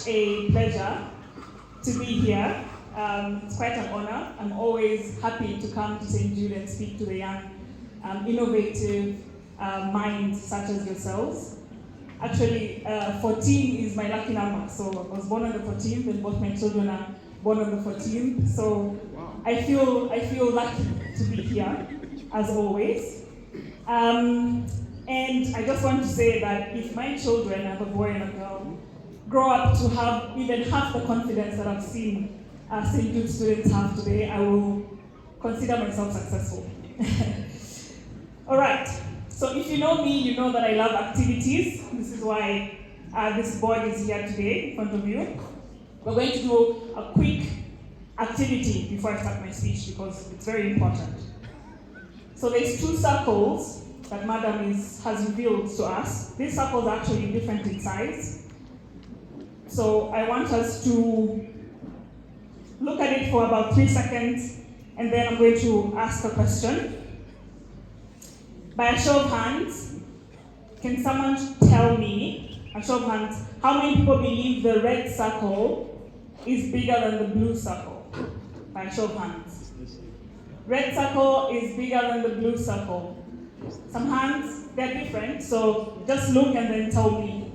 a pleasure to be here. It's quite an honor. I'm always happy to come to St. Jude and speak to the young, innovative minds such as yourselves. Actually, 14 is my lucky number. So I was born on the 14th, and both my children are born on the 14th. So I feel lucky to be here, as always. And I just want to say that if my children, I have a boy and a girl, grow up to have even half the confidence that I've seen St. Jude students have today, I will consider myself successful. All right, so if you know me, you know that I love activities. This is why this board is here today in front of you. We're going to do a quick activity before I start my speech because it's very important. So there's 2 circles that Madam has revealed to us. These circles are actually different in size. So I want us to look at it for about 3 seconds, and then I'm going to ask a question. By a show of hands, can someone tell me, a show of hands, how many people believe the red circle is bigger than the blue circle? By a show of hands. Red circle is bigger than the blue circle. Some hands, they're different, so just look and then tell me.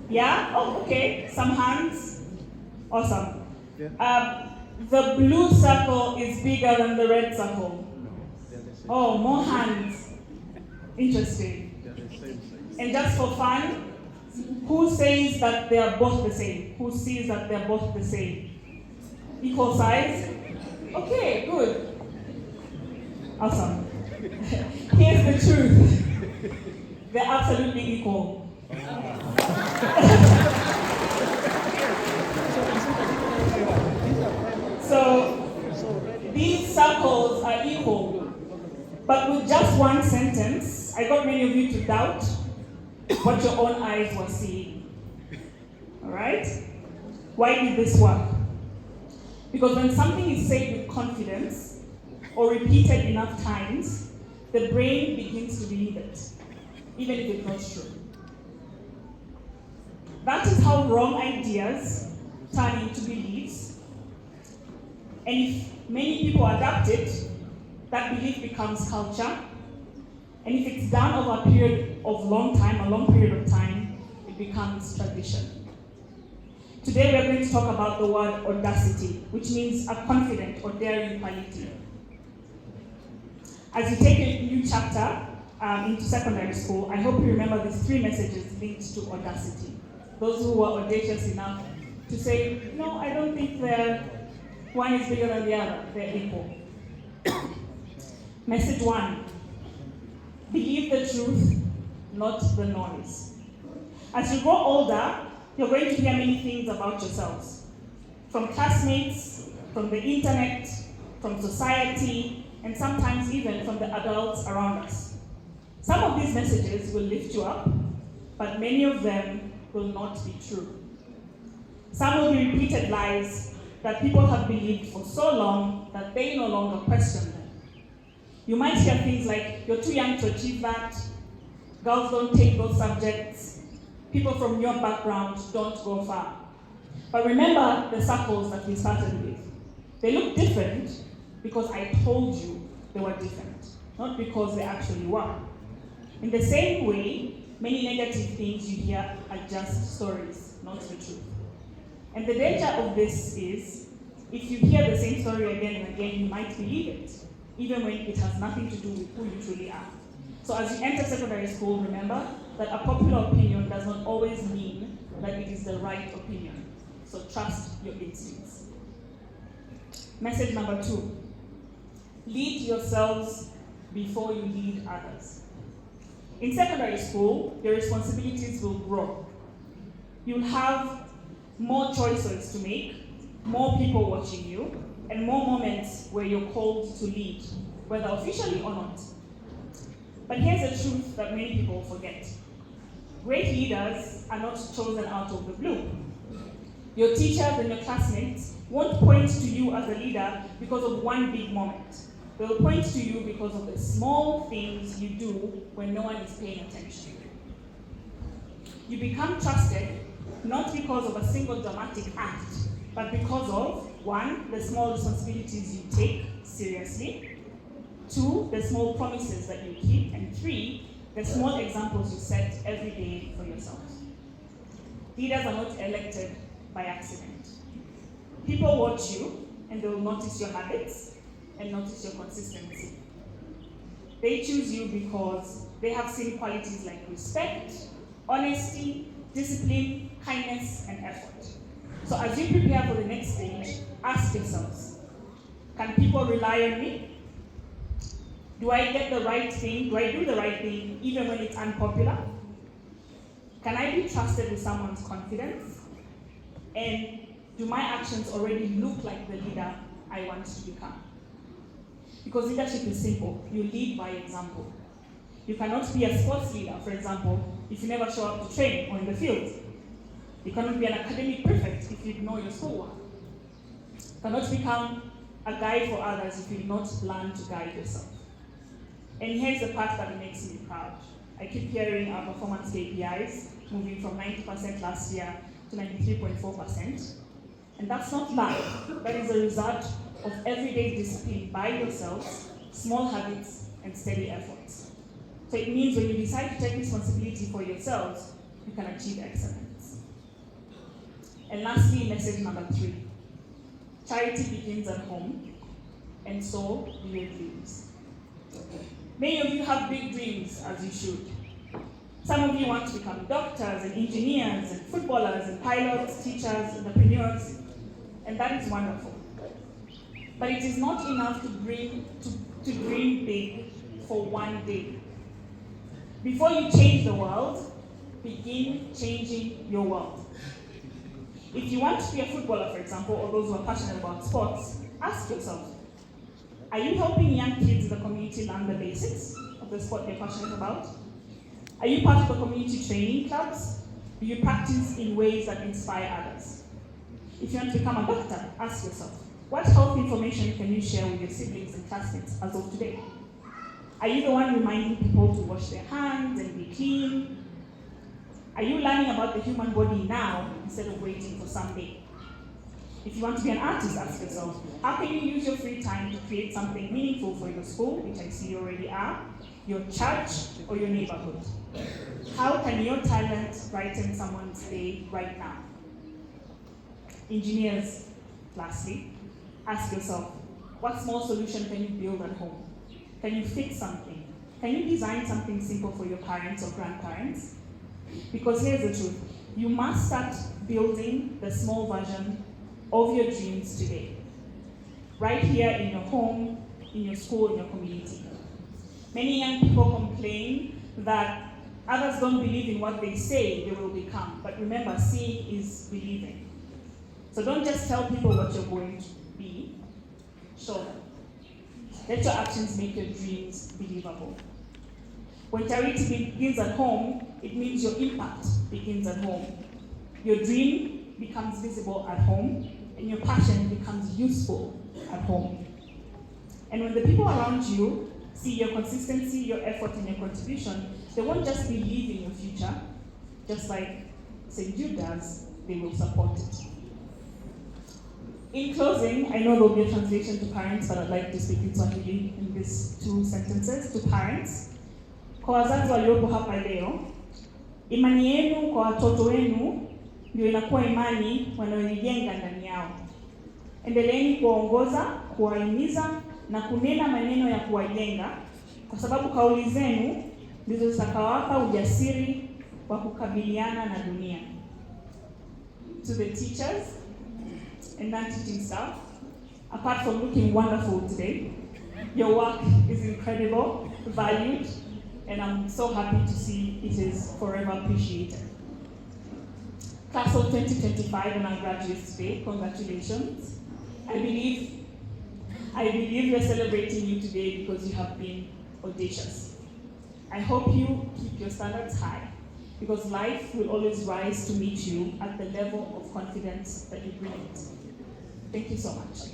Yeah? Oh, okay. Some hands. Awesome. Yeah. The blue circle is bigger than the red circle. Oh, more hands. Interesting. And just for fun, who says that they are both the same? Who sees that they're both the same? Equal size? Okay, good. Awesome. Here's the truth. They're absolutely equal. So, these circles are equal. But with just one sentence, I got many of you to doubt what your own eyes were seeing. All right? Why did this work? Because when something is said with confidence or repeated enough times, the brain begins to believe it, even if it's not true. That is how wrong ideas turn into beliefs. And if many people adapt it, that belief becomes culture. And if it's done over a period of a long period of time, it becomes tradition. Today we're going to talk about the word audacity, which means a confident or daring quality. As you take a new chapter into secondary school, I hope you remember these 3 messages linked to audacity. Those who were audacious enough to say, no, I don't think one is bigger than the other, they're equal. Message 1, believe the truth, not the noise. As you grow older, you're going to hear many things about yourselves. From classmates, from the internet, from society, and sometimes even from the adults around us. Some of these messages will lift you up, but many of them will not be true. Some will be repeated lies that people have believed for so long that they no longer question them. You might hear things like, you're too young to achieve that, girls don't take those subjects, people from your background don't go far. But remember the circles that we started with. They look different because I told you they were different, not because they actually were. In the same way, many negative things you hear are just stories, not the truth. And the danger of this is, if you hear the same story again and again, you might believe it, even when it has nothing to do with who you truly are. So as you enter secondary school, remember that a popular opinion does not always mean that it is the right opinion. So trust your instincts. Message number 2, lead yourselves before you lead others. In secondary school, your responsibilities will grow. You'll have more choices to make, more people watching you, and more moments where you're called to lead, whether officially or not. But here's the truth that many people forget. Great leaders are not chosen out of the blue. Your teachers and your classmates won't point to you as a leader because of one big moment. They'll point to you because of the small things you do when no one is paying attention. You become trusted not because of a single dramatic act, but because of, 1, the small responsibilities you take seriously, 2, the small promises that you keep, and 3, the small examples you set every day for yourself. Leaders are not elected by accident. People watch you, and they will notice your habits and notice your consistency. They choose you because they have seen qualities like respect, honesty, discipline, kindness, and effort. So as you prepare for the next stage, ask yourselves, can people rely on me? Do I get the right thing? Do I do the right thing even when it's unpopular? Can I be trusted with someone's confidence? And do my actions already look like the leader I want to become? Because leadership is simple. You lead by example. You cannot be a sports leader, for example, if you never show up to train or in the field. You cannot be an academic prefect if you ignore your schoolwork. You cannot become a guide for others if you do not learn to guide yourself. And here's the part that makes me proud. I keep hearing our performance KPIs moving from 90% last year to 93.4%. And that's not luck. That is a result of everyday discipline by yourselves, small habits, and steady efforts. So it means when you decide to take responsibility for yourselves, you can achieve excellence. And lastly, message number 3. Charity begins at home, and so do your dreams. Many of you have big dreams, as you should. Some of you want to become doctors and engineers and footballers and pilots, teachers, entrepreneurs, and that is wonderful. But it is not enough to dream big for one day. Before you change the world, begin changing your world. If you want to be a footballer, for example, or those who are passionate about sports, ask yourself, are you helping young kids in the community learn the basics of the sport they're passionate about? Are you part of the community training clubs? Do you practice in ways that inspire others? If you want to become a doctor, ask yourself, what health information can you share with your siblings and classmates as of today? Are you the one reminding people to wash their hands and be clean? Are you learning about the human body now instead of waiting for someday? If you want to be an artist, ask yourself, how can you use your free time to create something meaningful for your school, which I see you already are, your church, or your neighborhood? How can your talent brighten someone's day right now? Engineers, lastly, ask yourself, what small solution can you build at home? Can you fix something? Can you design something simple for your parents or grandparents? Because here's the truth, you must start building the small version of your dreams today. Right here in your home, in your school, in your community. Many young people complain that others don't believe in what they say they will become. But remember, seeing is believing. So don't just tell people what you're going to be, show them. Let your actions make your dreams believable. When charity begins at home, it means your impact begins at home. Your dream becomes visible at home, and your passion becomes useful at home. And when the people around you see your consistency, your effort, and your contribution, they won't just believe in your future, just like St. Jude does, they will support it. In closing, I know there will be a translation to parents, but I'd like to speak in Swahili in these 2 sentences. To parents, kwa wazazi waliopo hapa leo, imani yenu kwa watoto wenu ndio inakuwa imani wanayoijenga ndani yao. Endeleeni kuwaongoza, kuwahimiza na kunena maneno ya kuwajenga, kwa sababu kauli zenu ndizo zitakawapa ujasiri wa kukabiliana na dunia. To the teachers and non-teaching staff, apart from looking wonderful today, your work is incredible, valued, and I'm so happy to see it is forever appreciated. Class of 2025 and our graduates today, congratulations. I believe we're celebrating you today because you have been audacious. I hope you keep your standards high, because life will always rise to meet you at the level of confidence that you bring it. Thank you so much.